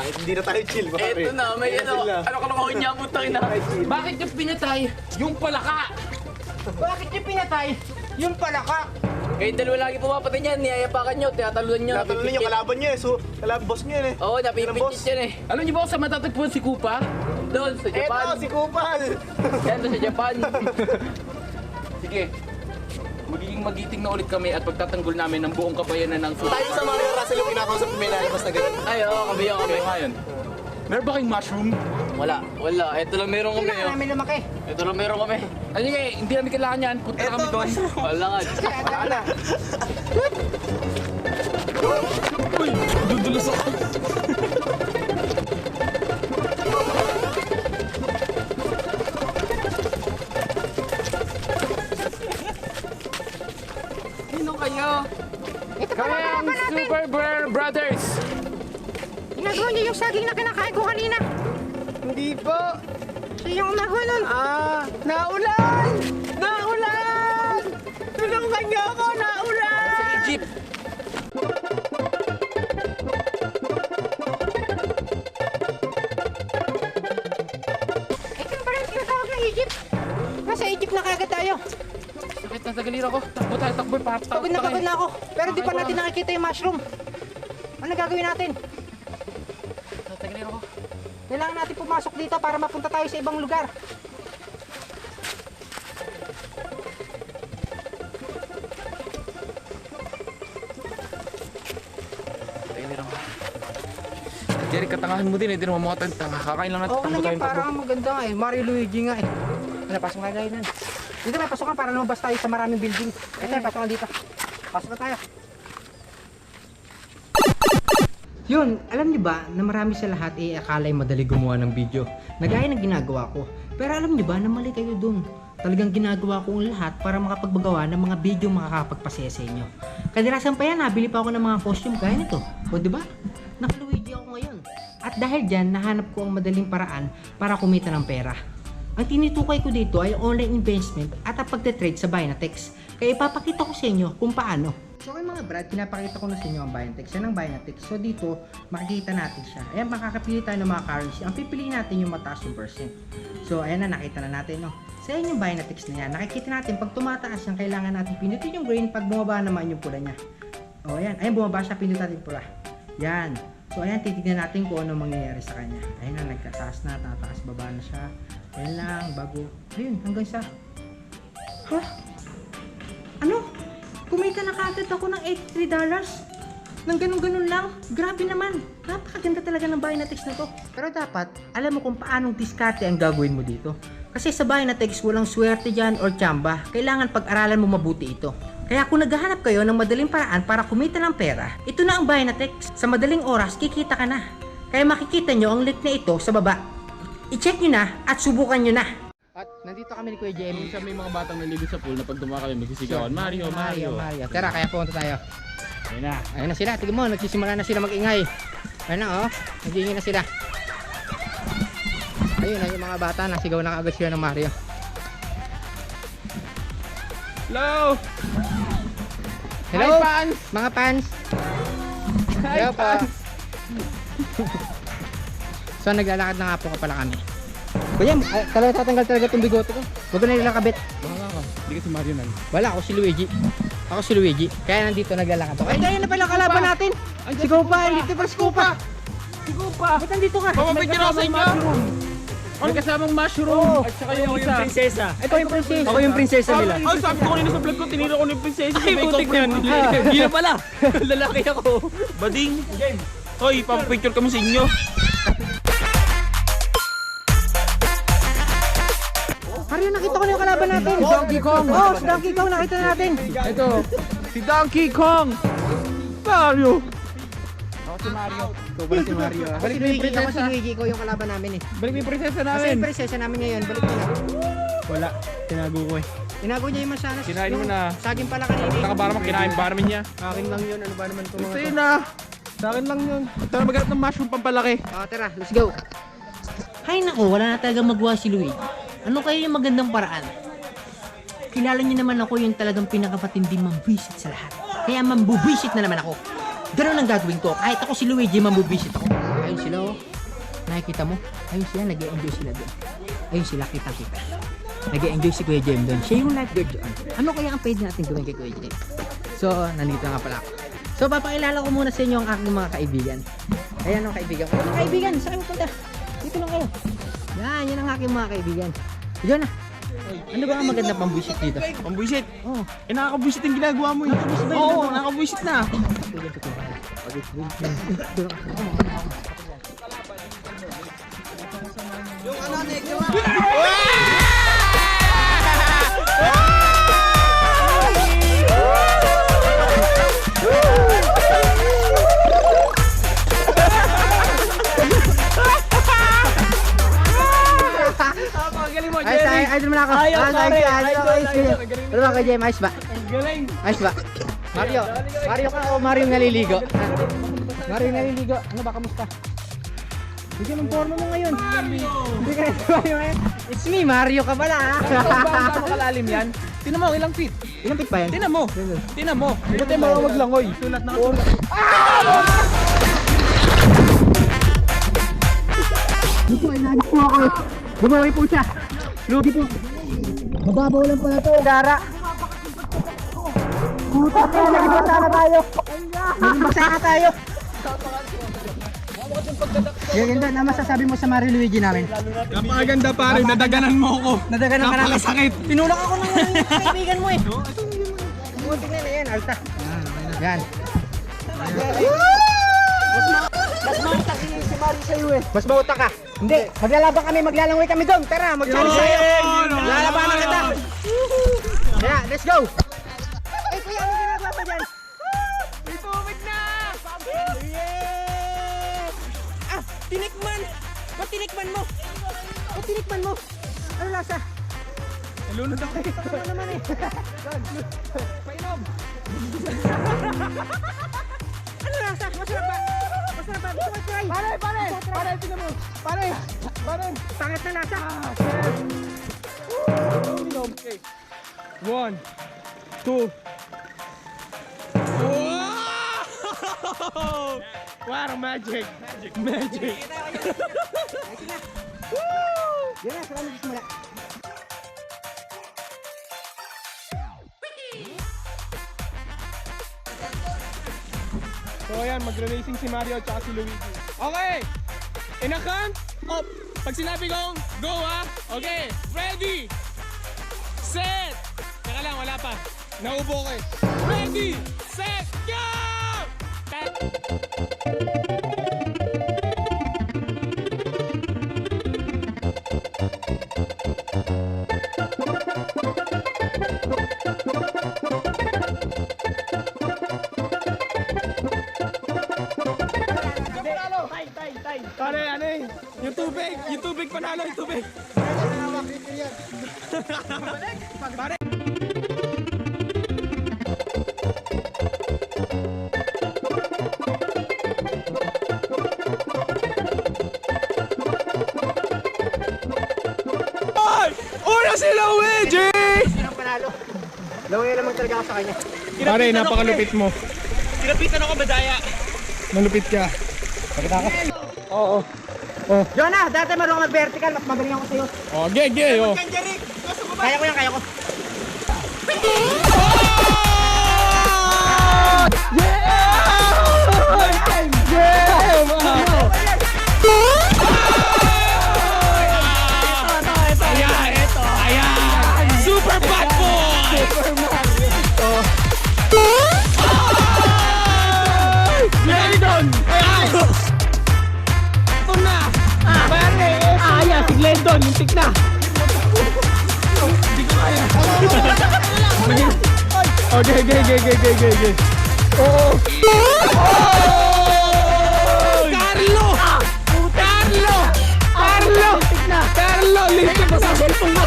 Hindi na tayo chill, pare. Eto na, may ano. Ano ka nakawin niya, putang ina. Bakit niyo pinatay yung palaka? Bakit niyo pinatay yung palaka? Kayong dalawa lagi pumapatay niyan, niyayapakan niyo, tiyatalunan niyo. Tinatanong niyo, kalaban niyo eh. So, kalaban boss niyo yun eh. Oo, napipitit yan eh. Alam niyo ba kung saan matatagpuan si Kupa? Doon, sa Japan. Eto, si Kupal! Yan, doon sa Japan. Sige. Magiging magiting na ulit kami at pagtatanggol namin ng buong kabayanan ng Supa. Tayo sa Mario Russell yung kinakausap may lalabas na ganun. Ay, oo, kami. Ngayon. Meron ba kayong mushroom? Wala. Ito lang meron kami. Kailangan namin lumaki. Ito lang meron kami. Ay, sige, hindi namin kailangan yan. Punta na kami doon. Wala nga. Wala na. Uy, dudulos ako. Sino kayo? Ito Kami pala ang Super Bear Brothers. Ginagawa niyo yung saging na kinakain ko kanina. Hindi po. Siya yung umagawa nun. Naulan! Naulan! Tulungan niyo ako, naulan! Sa Egypt. Ito na pala yung tinatawag ng Egypt. Nasa Egypt na kagad tayo. Sakit na sa galira ko. Takbo tayo, takbo. Pagod na ako. Pero di pa natin nakikita yung mushroom. Ano gagawin natin? Sa galira ko. Kailangan natin pumasok dito para mapunta tayo sa ibang lugar. Jerry, katangahan mo din eh. Di naman mga tanga. Kakain lang natin. Oo Takbo lang tayo, yan, takbo. parang maganda nga eh. Mario Luigi nga eh. Ano, pasok na tayo nun. Dito may pasokan para lumabas tayo sa maraming building. Ito, pasokan dito. Pasok na tayo. Yun, alam niyo ba na marami sa lahat akala ay madali gumawa ng video na gaya ng ginagawa ko. Pero alam niyo ba na mali kayo dun. Talagang ginagawa ko ang lahat para makapagbagawa ng mga video makakapagpasaya sa inyo. Kadalasan pa yan, nabili pa ako ng mga costume gaya nito. O diba? Naka-Luigi ako ngayon. At dahil dyan, nahanap ko ang madaling paraan para kumita ng pera. Ang tinitukay ko dito ay online investment at ang pagte-trade sa Binatex. Kaya ipapakita ko sa inyo kung paano. So kay mga brad, pinapakita ko na sa inyo ang Binatex. Yan ang Binatex. So dito, makikita natin siya. Ayan, makakapili tayo ng mga currency. Ang pipiliin natin yung mataas yung percent. So ayan na, nakita na natin, no? So ayan yung Binatex na yan. Nakikita natin, pag tumataas yan, kailangan natin pindutin yung green. Pag bumaba naman yung pula niya. O ayan, ayan bumaba siya, pindutin natin pula. Yan. So ayan, titignan natin kung ano mangyayari sa kanya. Ayan na, nagkataas na, tataas, baba na siya. Ayan lang, bago. Ayun, hanggang sa... Ha? Ano? Kumita na kagad ako ng $83. Nang ganun-ganun lang. Grabe naman. Napakaganda talaga ng Binatex na to. Pero dapat, alam mo kung paanong diskarte ang gagawin mo dito. Kasi sa Binatex, walang swerte dyan or tsamba. Kailangan pag-aralan mo mabuti ito. Kaya kung naghahanap kayo ng madaling paraan para kumita ng pera, ito na ang Binatex. Sa madaling oras, kikita ka na. Kaya makikita nyo ang link na ito sa baba. I-check nyo na at subukan nyo na. At nandito kami ni Kuya Jamie. Minsan may mga batang naligo sa pool na pag dumaan kami magsisigawan. Mario, Mario. Tara, kaya punta tayo. Ayun na. Ayun na sila, tignan mo, nagsisimula na sila mag-ingay. Ayun na, oh, nag-iingay na sila. Ayun na yung mga bata, nasigaw na kaagad sila ng Mario. Hello! Hello, Hi, fans! mga fans. Hi, Hello po. fans! So, naglalakad na nga po pala kami. Kuya, talaga tatanggal talaga itong bigote ko. Huwag ko na nilalakabit. Baka ka. Hindi ka si Mario nan. Wala, ako si Luigi. Ako si Luigi. Kaya nandito naglalakad ako. Ay, dahil na pala kalaban natin. Si Kupa, dito pa si Kupa. Si Kupa! Ba't nandito ka? Papapicture ako sa inyo! May kasamang mushroom! At saka yung isa. prinsesa. Ito yung prinsesa. Ako yung prinsesa nila. Ay, sabi ko kanina sa vlog ko, tinira ko ni prinsesa. Ay, putik na yun. Hindi na pala. Lalaki ako. Bading! Hoy, papapicture kami sa inyo. Mario, nakita ko na yung kalaban natin. Si Donkey Kong. Oh, si Donkey Kong, nakita na natin. Ito, si Donkey Kong! Mario! Ako si Mario. Ito pala si Mario. Balik mo yung prinsesa. Ako si Luigi, ikaw yung kalaban namin eh. Balik mo yung prinsesa Kasi namin. yung prinsesa namin ngayon, balik mo na. Wala. Tinago ko eh. Tinago niya yung masanas. Kinain mo Yung na. Saging pala kanina. Nakabara mo, kinain ba namin niya? Akin lang yun. Ano ba naman ito? Ito yun na. Sa akin lang yun. Tara maghanap ng mushroom pampalaki. Oh, tara, let's go. Hay nako, wala na talaga magawa si Luigi. Ano kayo yung magandang paraan? Kilala niyo naman ako yung talagang pinakapatindi mambisit sa lahat. Kaya mambubisit na naman ako. Ganun ang gagawin ko. Kahit ako si Luigi, mambubisit ako. Ayun sila oh. Nakikita mo? Ayun sila, nag-e-enjoy sila doon. Ayun sila, kita-kita. Nag-e-enjoy si Kuya Jem doon. Siya yung lifeguard doon. Ano kaya ang pwede natin gawin kay Kuya Jem? So, nandito nga pala ako. So, papakilala ko muna sa inyo ang aking mga kaibigan. Ayan ang kaibigan ko. Mga kaibigan, saan mo punta? Dito lang kayo. Yan ang aking mga kaibigan. Diyan na. Ano ba ang maganda pambuisit dito? Pambuisit. Oh, Nakakabuisit yung ginagawa mo eh. Nakabuisit ba yun? Oo, nakabuisit na. Ay, idol mo na ako. Ano ba kay Jem? Ayos ba? Galing. Ayos ba? Mario ka o Mario naliligo? Mario naliligo. Ano ba, kamusta? Bigyan ng forma mo ngayon. Hindi ka na Mario ngayon. It's me, Mario ka pala ha. Saan kalalim yan? Tinan mo, ilang feet? Ilang feet pa yan? Tinan mo. Tinan mo. Buti mo maglangoy. Sulat na Dito ay nagis po ako. Bumawi po siya. Lugi po. Mababaw lang pala ito. Gara. Puta ka, nagbasa na tayo. Nagbasa na tayo. Yung ganda, na masasabi mo sa Mario Luigi namin? Napakaganda pare, nadaganan mo ako. Nadaganan ka namin. Napakasakit. Tinulak ako ng kaibigan mo eh. Muntik na yan, Alta. Yan. Mas mautak si Mario sa'yo eh. Mas mautak ka? Hindi. Maglalaban kami, maglalangoy kami doon. Tara, mag-challenge tayo. Lalabanan kita. Kaya, let's go. Eh, kuya, ano ginagawa pa dyan? May tubig na! Ah, tinikman. Ba't tinikman mo? Ba't tinikman mo? Ano lasa? Nalunod ako. Ano naman eh? Painom. Ano lasa? Masarap ba? Masarap ba? Gusto ko try. Pare, tingnan mo. Pare. Pangit na lasa. Okay. 1, 2. Wow! Wow, magic. Magic. Yan na, salamat simula. So ayan, magre-racing si Mario at si Luigi. Okay! In a count of, pag sinabi kong go ha, okay, ready, set, teka lang, wala pa, naubo ko eh. Ready, set, go! Pare, ano eh? Yung tubig panalo, yung tubig. Pare. Ay! Una si Luigi! Sinang panalo? Laway naman talaga ako sa kanya. Pare, napakalupit mo. Tinapitan ako badaya. Malupit ka. Oo. Oh. Jonah, dati marunong mag-vertical, mas magaling ako sa'yo. Oh, gay, oh. Kaya ko yan, kaya ko. Super bad boy! Glendon! Ito na! Pare! Ayan, si Glendon, yung na! Hindi ko kaya. Okay. Oo! Carlo! Lintik mo sa cellphone mo!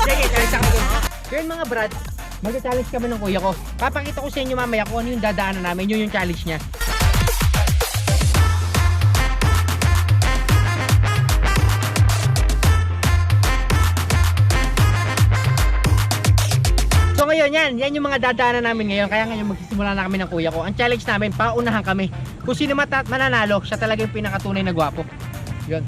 Sige, challenge ako dun. Ngayon mga brad, mag-challenge kami ng kuya ko. Papakita ko sa inyo mamaya kung ano yung dadaanan namin, yun yung challenge niya. So ngayon yan, yan yung mga dadaanan namin ngayon. Kaya ngayon magsisimula na kami ng kuya ko. Ang challenge namin, paunahan kami. Kung sino mananalo, siya talaga yung pinakatunay na gwapo. Yun.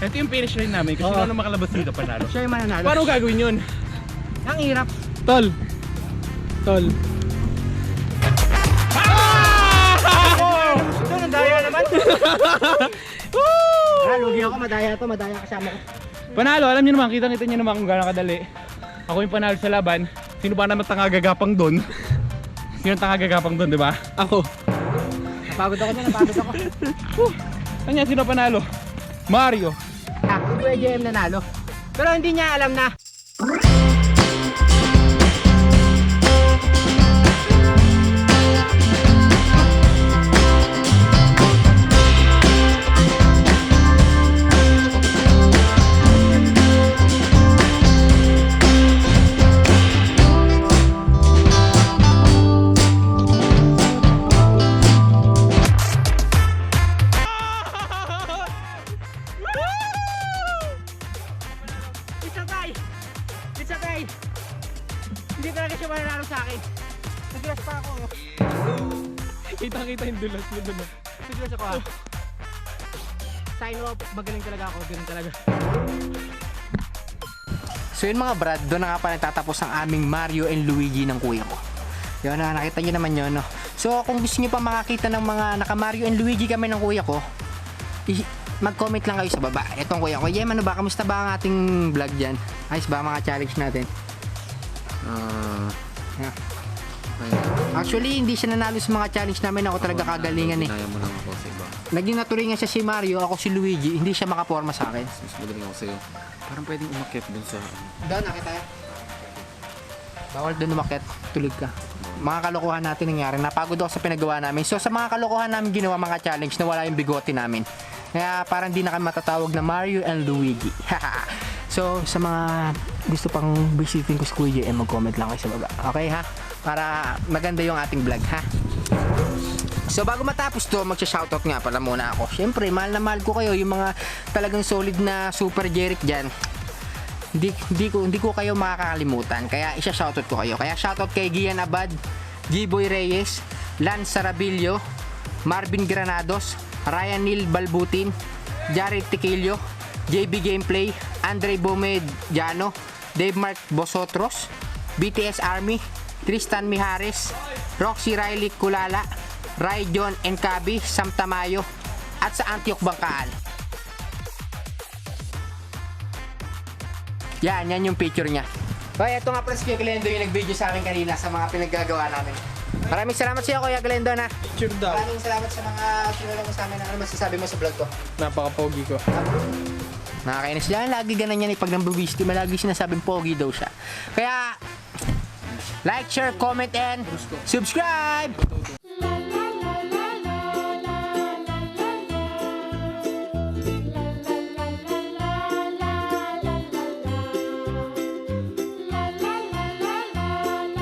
Ito yung finish line namin kasi sino na makalabas dito panalo. Siya yung mananalo. Paano gagawin yun? Ang hirap. Tol. Ito, nandaya naman. Lugi ako, madaya kasama ko. Panalo, alam niyo naman, kita-kita niyo naman kung gaano kadali. Ako yung panalo sa laban. Sino ba naman tanga-gagapang doon? Sino tanga-gagapang doon, di ba? Ako. Napagod ako. Kanya, sino panalo? Mario. Si Kuya JM nanalo. Pero hindi niya alam na It's okay. Hindi talaga siya mananalo sa akin. Nagilas pa ako. Kita-kita yung dulas. Nagilas ako. Sign off, magaling talaga ako. Ganun talaga. So yun mga brad, doon na nga pa nagtatapos ang aming Mario and Luigi ng kuya ko. Yun na, nakita nyo naman yun, no? So kung gusto nyo pa makakita ng mga naka Mario and Luigi kami ng kuya ko, mag-comment lang kayo sa baba. Etong kuya ko, Jem, ano ba? Kamusta ba ang ating vlog dyan? Ayos ba mga challenge natin? Yeah. Actually, hindi siya nanalo sa mga challenge namin. Ako talaga kagalingan eh. Kaya mo lang ako sa iba. Naging naturingan siya si Mario, ako si Luigi. Hindi siya makaporma sa akin. Mas magaling ako sa'yo. Parang pwedeng umakyat dun sa... Doon, nakita tayo. Bawal doon umakyat. Tulog ka. Mga kalokohan natin nangyari. Napagod ako sa pinagawa namin. So, sa mga kalokohan namin ginawa mga challenge, nawala yung bigote namin. Kaya parang di na kami matatawag na Mario and Luigi. So, sa mga gusto pang visiting ko sa Kuya JM, mag-comment lang kayo sa baba. Okay ha? Para maganda yung ating vlog ha? So, bago matapos to, magsha-shoutout nga pala muna ako. Siyempre, mahal na mahal ko kayo. Yung mga talagang solid na super Jeric dyan. Hindi ko kayo makakalimutan. Kaya isa-shoutout ko kayo. Kaya shoutout kay Gian Abad, G-Boy Reyes, Lance Sarabillo, Marvin Granados, Ryan Neil Balbutin, Jared Tiquillo, JB Gameplay, Andre Bomediano, Dave Mark Bosotros, BTS Army, Tristan Mijares, Roxy Riley Kulala, Ray John Encabi, Sam Tamayo, at sa Antioch Bangkaan. Yan yung picture niya. Okay, ito nga pala si Kuya Glendo yung nag-video sa amin kanina sa mga pinaggagawa namin. Maraming salamat sa iyo, Kuya Glendo na. Sure daw. Maraming salamat sa mga sinulong mo sa amin. Ano masasabi mo sa vlog ko? Napaka-pogi ko. Nakakainis lang. Lagi ganun yan eh. Pag nambubisity, malagi sinasabing pogi daw siya. Kaya, like, share, comment, and subscribe!